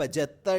75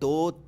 2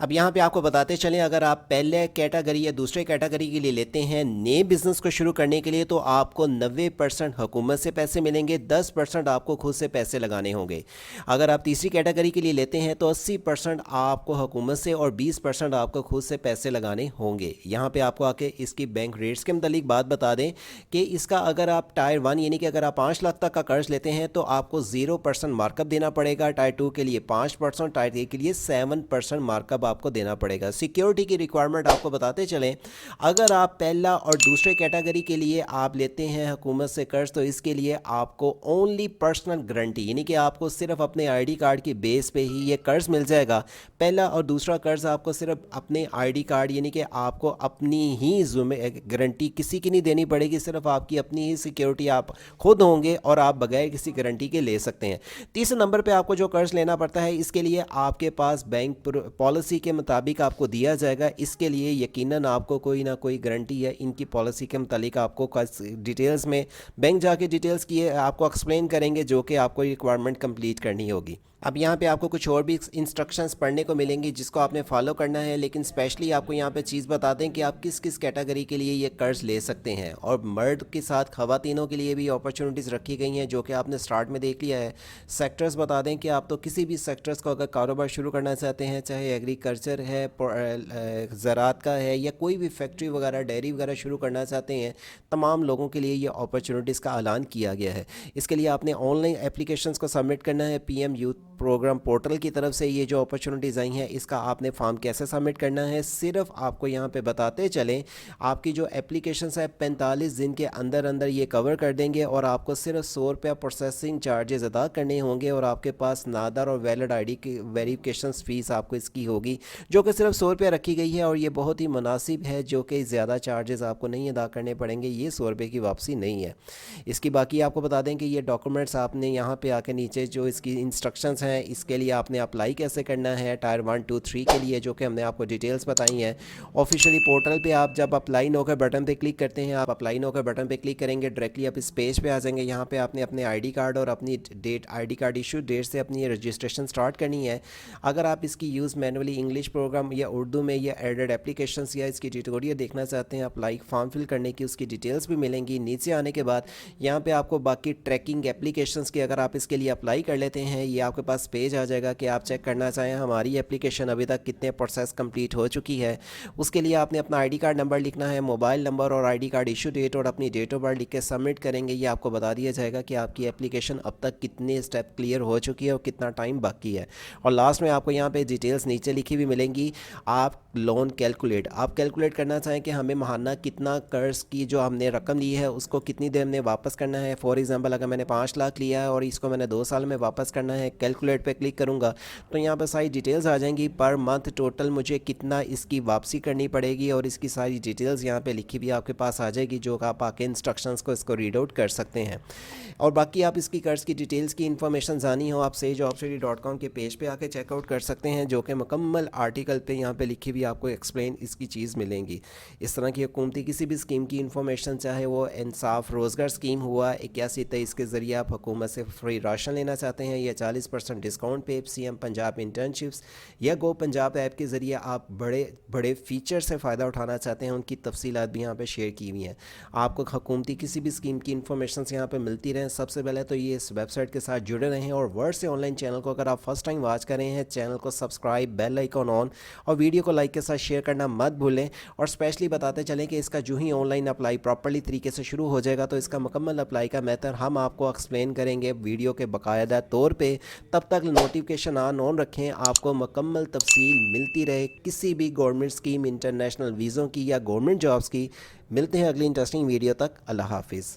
اب یہاں پہ آپ کو بتاتے چلیں اگر آپ پہلے کیٹیگری یا دوسرے کیٹیگری کے لیے لیتے ہیں نئے بزنس کو شروع کرنے کے لیے تو آپ کو 90% حکومت سے پیسے ملیں گے, 10% آپ کو خود سے پیسے لگانے ہوں گے. اگر آپ تیسری کیٹیگری کے لیے لیتے ہیں تو 80% آپ کو حکومت سے اور 20% آپ کو خود سے پیسے لگانے ہوں گے. یہاں پہ آپ کو آ کے اس کی بینک ریٹس کے متعلق بات بتا دیں کہ اس کا اگر آپ ٹائر 1 یعنی کہ اگر آپ 5 لاکھ تک کا قرض لیتے ہیں تو آپ کو 0% مارک اپ دینا پڑے گا, ٹائر 2 کے لیے 5%, ٹائر 3 کے لیے 7% مارک اپ آپ کو دینا پڑے گا. سیکیورٹی کی ریکوائرمنٹ آپ کو بتاتے چلیں, اگر آپ پہلا اور دوسرے کیٹیگری کے لیے آپ لیتے ہیں حکومت سے قرض تو اس کے لیے آپ کو اونلی پرسنل گارنٹی یعنی کہ آپ کو صرف اپنے آئی ڈی کارڈ کی بیس پہ ہی یہ قرض مل جائے گا. پہلا اور دوسرا قرض آپ کو صرف اپنے آئی ڈی کارڈ یعنی کہ آپ کو اپنی ہی گارنٹی کسی کی نہیں دینی پڑے گی, صرف آپ کی اپنی ہی سیکیورٹی آپ خود ہوں گے اور آپ بغیر کسی گارنٹی کے لے سکتے ہیں. تیسرے نمبر پہ آپ کو جو قرض لینا پڑتا ہے اس کے لیے آپ کے پاس بینک پالیسی کے مطابق آپ کو دیا جائے گا. اس کے لیے یقیناً آپ کو کوئی نہ کوئی گارنٹی ہے, ان کی پالیسی کے متعلق آپ کو ڈیٹیلز میں بینک جا کے ڈیٹیلز کی آپ کو ایکسپلین کریں گے جو کہ آپ کو ریکوائرمنٹ کمپلیٹ کرنی ہوگی. اب یہاں پہ آپ کو کچھ اور بھی انسٹرکشنز پڑھنے کو ملیں گی جس کو آپ نے فالو کرنا ہے, لیکن اسپیشلی آپ کو یہاں پہ چیز بتا دیں کہ آپ کس کس کیٹیگری کے لیے یہ قرض لے سکتے ہیں. اور مرد کے ساتھ خواتینوں کے لیے بھی اپرچونیٹیز رکھی گئی ہیں جو کہ آپ نے سٹارٹ میں دیکھ لیا ہے. سیکٹرز بتا دیں کہ آپ تو کسی بھی سیکٹرز کو اگر کاروبار شروع کرنا چاہتے ہیں, چاہے ایگریکلچر ہے, زراعت کا ہے, یا کوئی بھی فیکٹری وغیرہ ڈیری وغیرہ شروع کرنا چاہتے ہیں, تمام لوگوں کے لیے یہ اپرچونیٹیز کا اعلان کیا گیا ہے. اس کے لیے آپ نے آن لائن اپلیکیشنز کو سبمٹ کرنا ہے. P M youth programme portal کی طرف سے یہ جو اپرچونیٹیز آئی ہیں اس کا آپ نے فارم کیسے سبمٹ کرنا ہے صرف آپ کو یہاں پہ بتاتے چلیں. آپ کی جو اپلیکیشنز ہے 45 دن کے اندر اندر یہ کور کر دیں گے اور آپ کو صرف 100 روپیہ پروسیسنگ چارجز ادا کرنے ہوں گے, اور آپ کے پاس نادر اور ویلڈ آئی ڈی کی ویریفیکیشنز فیس آپ کو اس کی ہوگی جو کہ صرف 100 روپیہ رکھی گئی ہے, اور یہ بہت ہی مناسب ہے جو کہ زیادہ چارجز آپ کو نہیں ادا کرنے پڑیں گے. یہ 100 روپے کی واپسی نہیں ہے. اس کی باقی آپ کو بتا دیں کہ یہ ڈاکومنٹس آپ نے یہاں پہ آ کے نیچے جو اس کی انسٹرکشنز ہیں اس کے لیے آپ نے اپلائی کیسے کرنا ہے ٹائر 1 2 3 کے لیے جو کہ ہم نے آپ کو ڈیٹیلز بتائی ہیں. آفیشیلی پورٹل پہ آپ جب اپلائی نو کے بٹن پہ کلک کرتے ہیں, آپ اپلائی نو کے بٹن پہ کلک کریں گے, ڈائریکٹلی آپ اس پیج پہ آ جائیں گے. یہاں پہ آپ نے اپنے آئی ڈی کارڈ اور اپنی date I D card issue date سے اپنی رجسٹریشن سٹارٹ کرنی ہے. اگر آپ اس کی یوز مینولی انگلش پروگرام یا اردو میں یا ایڈڈ اپلیکیشنز یا اس کی ٹیوٹوریل دیکھنا چاہتے ہیں, اپلائی فارم فل کرنے کی اس کی ڈیٹیلز بھی ملیں گی. نیچے آنے کے بعد یہاں پہ آپ کو باقی ٹریکنگ اپلیکیشنز کے اگر آپ اس کے لیے اپلائی کر لیتے ہیں یہ آپ کے پاس پیج آ جائے گا کہ آپ چیک کرنا چاہیں ہماری اپلیکیشن ابھی تک کتنے پروسیس کمپلیٹ ہو چکی ہے. اس کے لیے آپ نے اپنا آئی ڈی کارڈ نمبر لکھنا ہے, موبائل نمبر اور I D card issue date اور اپنی ڈیٹ آف برتھ لکھ کے سبمٹ کریں گے. یہ آپ کو بتا دیا جائے گا کہ آپ کی اپلیکیشن اب تک کتنے اسٹیپ کلیئر ہو چکی ہے اور کتنا ٹائم باقی ہے. اور لاسٹ میں آپ کو یہاں پہ ڈیٹیلز نیچے لکھی ہوئی ملیں گی. آپ لون کیلکولیٹ آپ کیلکولیٹ کرنا چاہیں کہ ہمیں ماہانہ کتنا قرض کی جو ہم نے رقم لی ہے اس کو کتنی دیر میں واپس کرنا ہے. فار ایگزامپل اگر میں نے 5 لاکھ لیا ہے اور اس کو میں نے 2 سال میں واپس کرنا ہے, کیلکولیٹ پہ کلک کروں گا تو یہاں پہ ساری ڈیٹیلز آ جائیں گی. پر منتھ ٹوٹل مجھے کتنا اس کی واپسی کرنی پڑے گی اور اس کی ساری ڈیٹیلز یہاں پہ لکھی بھی آپ کے پاس آ جائے گی جو کہ آپ آ کے انسٹرکشنز کو اس کو ریڈ آؤٹ کر سکتے ہیں. اور باقی آپ اس کی قرض کی ڈیٹیلز کی انفارمیشن جانی ہو آپ sageopsity.com کے پیج پہ آ کے چیک آؤٹ کر سکتے ہیں جو کہ مکمل آرٹیکل پہ یہاں پہ لکھی ہوئی آپ کو ایکسپلین اس کی چیز ملیں گی. اس طرح کی حکومتی کسی بھی اسکیم کی انفارمیشن چاہے وہ انصاف روزگار اسکیم ہوا 8123 کے ذریعے آپ حکومت سے فری راشن لینا چاہتے ہیں یا 40% ڈسکاؤنٹ پہ CM پنجاب انٹرنشپس یا گو پنجاب ایپ کے ذریعے آپ بڑے بڑے فیچر سے فائدہ اٹھانا چاہتے ہیں, ان کی تفصیلات بھی یہاں پہ شیئر کی ہوئی ہیں. آپ کو حکومتی کسی بھی اسکیم کی انفارمیشنز یہاں پہ ملتی رہیں. سب سے پہلے تو یہ اس ویب سائٹ کے ساتھ جڑے رہیں اور ورڈ سے آن لائن چینل کو اگر آپ فرسٹ ٹائم واچ کر رہے ہیں چینل کو سبسکرائب, بیل آئیکن آن اور ویڈیو کو لائک کے ساتھ شیئر کرنا مت بھولیں. اور اسپیشلی بتاتے چلیں کہ اس کا جو ہی آن لائن اپلائی پراپرلی طریقے سے شروع ہو جائے گا تو اس کا مکمل اپلائی کا میتھڈ ہم آپ کو ایکسپلین کریں گے ویڈیو کے باقاعدہ طور پہ. تب تک نوٹیفیکیشن آن رکھیں, آپ کو مکمل تفصیل ملتی رہے کسی بھی گورنمنٹ اسکیم, انٹرنیشنل ویزوں کی یا گورنمنٹ جابس کی. ملتے ہیں اگلی انٹرسٹنگ ویڈیو تک. اللہ حافظ.